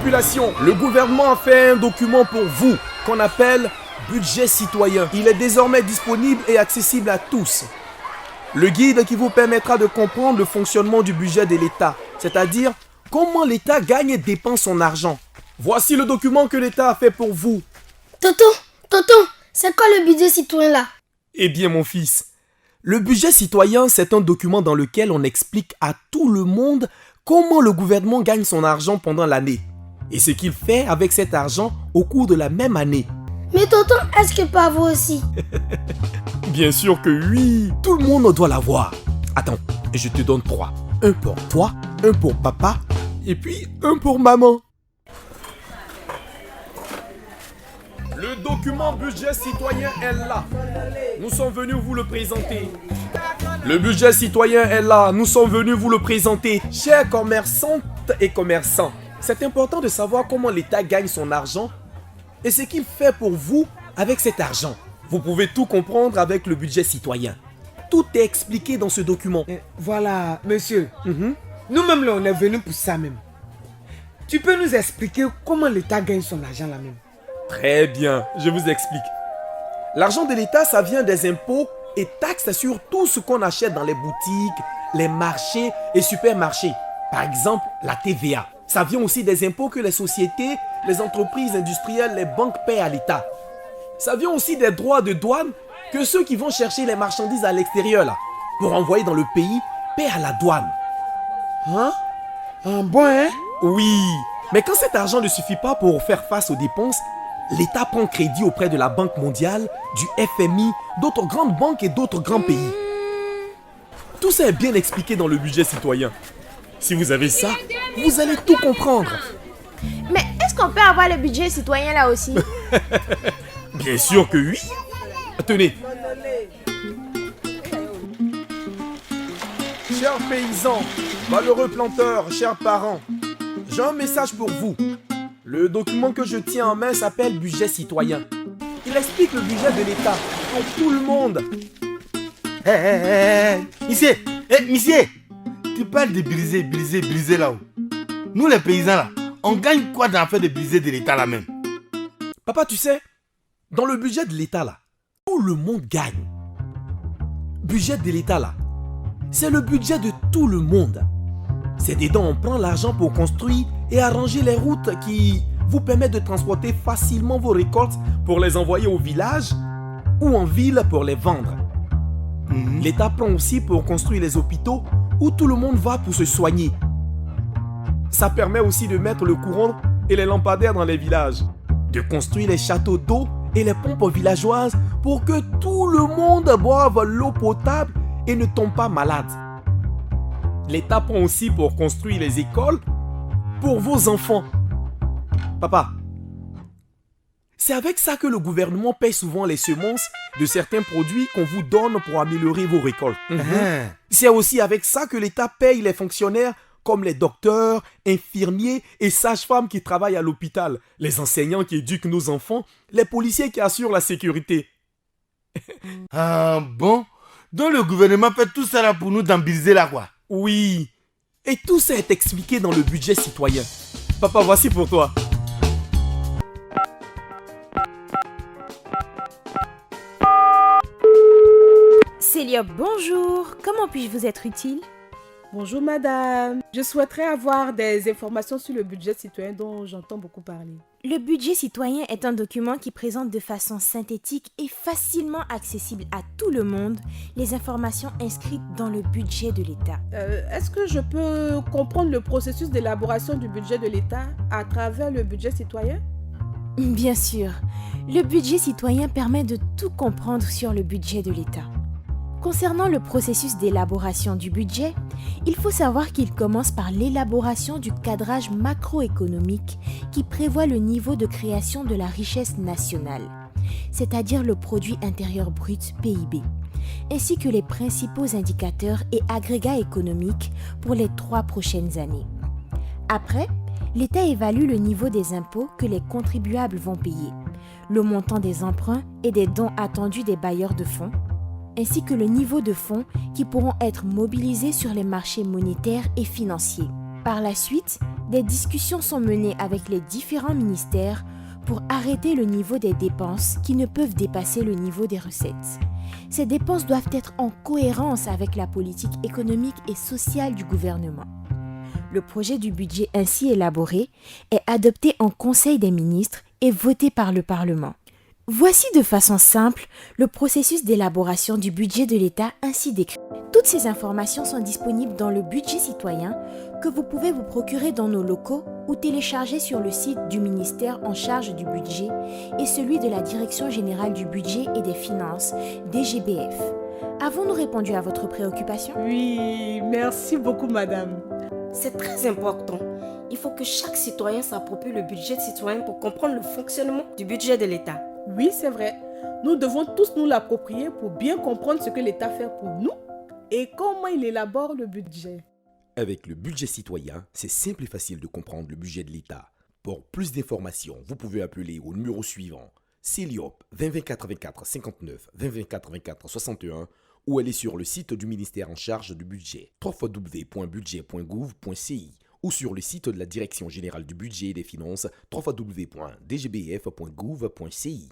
population, le gouvernement a fait un document pour vous qu'on appelle Budget citoyen. Il est désormais disponible et accessible à tous. Le guide qui vous permettra de comprendre le fonctionnement du budget de l'État, c'est-à-dire comment l'État gagne et dépense son argent. Voici le document que l'État a fait pour vous. Tonton, c'est quoi le budget citoyen là? Eh bien mon fils, le budget citoyen, c'est un document dans lequel on explique à tout le monde comment le gouvernement gagne son argent pendant l'année et ce qu'il fait avec cet argent au cours de la même année. Mais tonton, est-ce que pas vous aussi? Bien sûr que oui, tout le monde doit l'avoir. Attends, je te donne 3. Un pour toi, un pour papa et puis un pour maman. Le document budget citoyen est là. Nous sommes venus vous le présenter. Le budget citoyen est là. Nous sommes venus vous le présenter. Chers commerçantes et commerçants, c'est important de savoir comment l'État gagne son argent et ce qu'il fait pour vous avec cet argent. Vous pouvez tout comprendre avec le budget citoyen. Tout est expliqué dans ce document. Voilà, monsieur. Nous-mêmes, là, on est venus pour ça même. Tu peux nous expliquer comment l'État gagne son argent là même? Très bien, je vous explique. L'argent de l'État, ça vient des impôts et taxes sur tout ce qu'on achète dans les boutiques, les marchés et supermarchés. Par exemple, la TVA. Ça vient aussi des impôts que les sociétés, les entreprises industrielles, les banques paient à l'État. Ça vient aussi des droits de douane que ceux qui vont chercher les marchandises à l'extérieur là, pour envoyer dans le pays, paient à la douane. Hein? Bon, hein? Oui, mais quand cet argent ne suffit pas pour faire face aux dépenses, l'État prend crédit auprès de la Banque mondiale, du FMI, d'autres grandes banques et d'autres grands pays. Tout ça est bien expliqué dans le budget citoyen. Si vous avez ça, vous allez tout comprendre. Mais est-ce qu'on peut avoir le budget citoyen là aussi? Bien sûr que oui. Tenez. Chers paysans, valeureux planteurs, chers parents, j'ai un message pour vous. Le document que je tiens en main s'appelle Budget citoyen. Il explique le budget de l'État pour tout le monde. Monsieur, tu parles de briser là-haut. Nous les paysans là, on gagne quoi dans l'affaire de briser de l'État là même? Papa, tu sais, dans le budget de l'État là, tout le monde gagne. Budget de l'État là, c'est le budget de tout le monde. C'est dedans on prend l'argent pour construire et arranger les routes qui vous permettent de transporter facilement vos récoltes pour les envoyer au village ou en ville pour les vendre. L'État prend aussi pour construire les hôpitaux où tout le monde va pour se soigner. Ça permet aussi de mettre le courant et les lampadaires dans les villages, de construire les châteaux d'eau et les pompes villageoises pour que tout le monde boive l'eau potable et ne tombe pas malade. L'État prend aussi pour construire les écoles pour vos enfants. Papa, c'est avec ça que le gouvernement paye souvent les semences de certains produits qu'on vous donne pour améliorer vos récoltes. C'est aussi avec ça que l'État paye les fonctionnaires comme les docteurs, infirmiers et sages-femmes qui travaillent à l'hôpital, les enseignants qui éduquent nos enfants, les policiers qui assurent la sécurité. Ah bon? Donc le gouvernement fait tout ça là pour nous d'embriser là quoi? Oui, et tout ça est expliqué dans le budget citoyen. Papa, voici pour toi. Célia, bonjour. Comment puis-je vous être utile? Bonjour madame, je souhaiterais avoir des informations sur le budget citoyen dont j'entends beaucoup parler. Le budget citoyen est un document qui présente de façon synthétique et facilement accessible à tout le monde les informations inscrites dans le budget de l'État. Est-ce que je peux comprendre le processus d'élaboration du budget de l'État à travers le budget citoyen? Bien sûr, le budget citoyen permet de tout comprendre sur le budget de l'État. Concernant le processus d'élaboration du budget, il faut savoir qu'il commence par l'élaboration du cadrage macroéconomique qui prévoit le niveau de création de la richesse nationale, c'est-à-dire le produit intérieur brut PIB, ainsi que les principaux indicateurs et agrégats économiques pour les 3 prochaines années. Après, l'État évalue le niveau des impôts que les contribuables vont payer, le montant des emprunts et des dons attendus des bailleurs de fonds, ainsi que le niveau de fonds qui pourront être mobilisés sur les marchés monétaires et financiers. Par la suite, des discussions sont menées avec les différents ministères pour arrêter le niveau des dépenses qui ne peuvent dépasser le niveau des recettes. Ces dépenses doivent être en cohérence avec la politique économique et sociale du gouvernement. Le projet du budget ainsi élaboré est adopté en Conseil des ministres et voté par le Parlement. Voici de façon simple le processus d'élaboration du budget de l'État ainsi décrit. Toutes ces informations sont disponibles dans le budget citoyen que vous pouvez vous procurer dans nos locaux ou télécharger sur le site du ministère en charge du budget et celui de la Direction générale du budget et des finances, DGBF. Avons-nous répondu à votre préoccupation? Oui, merci beaucoup, madame. C'est très important. Il faut que chaque citoyen s'approprie le budget citoyen pour comprendre le fonctionnement du budget de l'État. Oui, c'est vrai. Nous devons tous nous l'approprier pour bien comprendre ce que l'État fait pour nous et comment il élabore le budget. Avec le budget citoyen, c'est simple et facile de comprendre le budget de l'État. Pour plus d'informations, vous pouvez appeler au numéro suivant CELIOP 20 84 59 20 84 61 ou aller sur le site du ministère en charge du budget www.budget.gouv.ci ou sur le site de la Direction générale du budget et des finances www.dgbf.gouv.ci.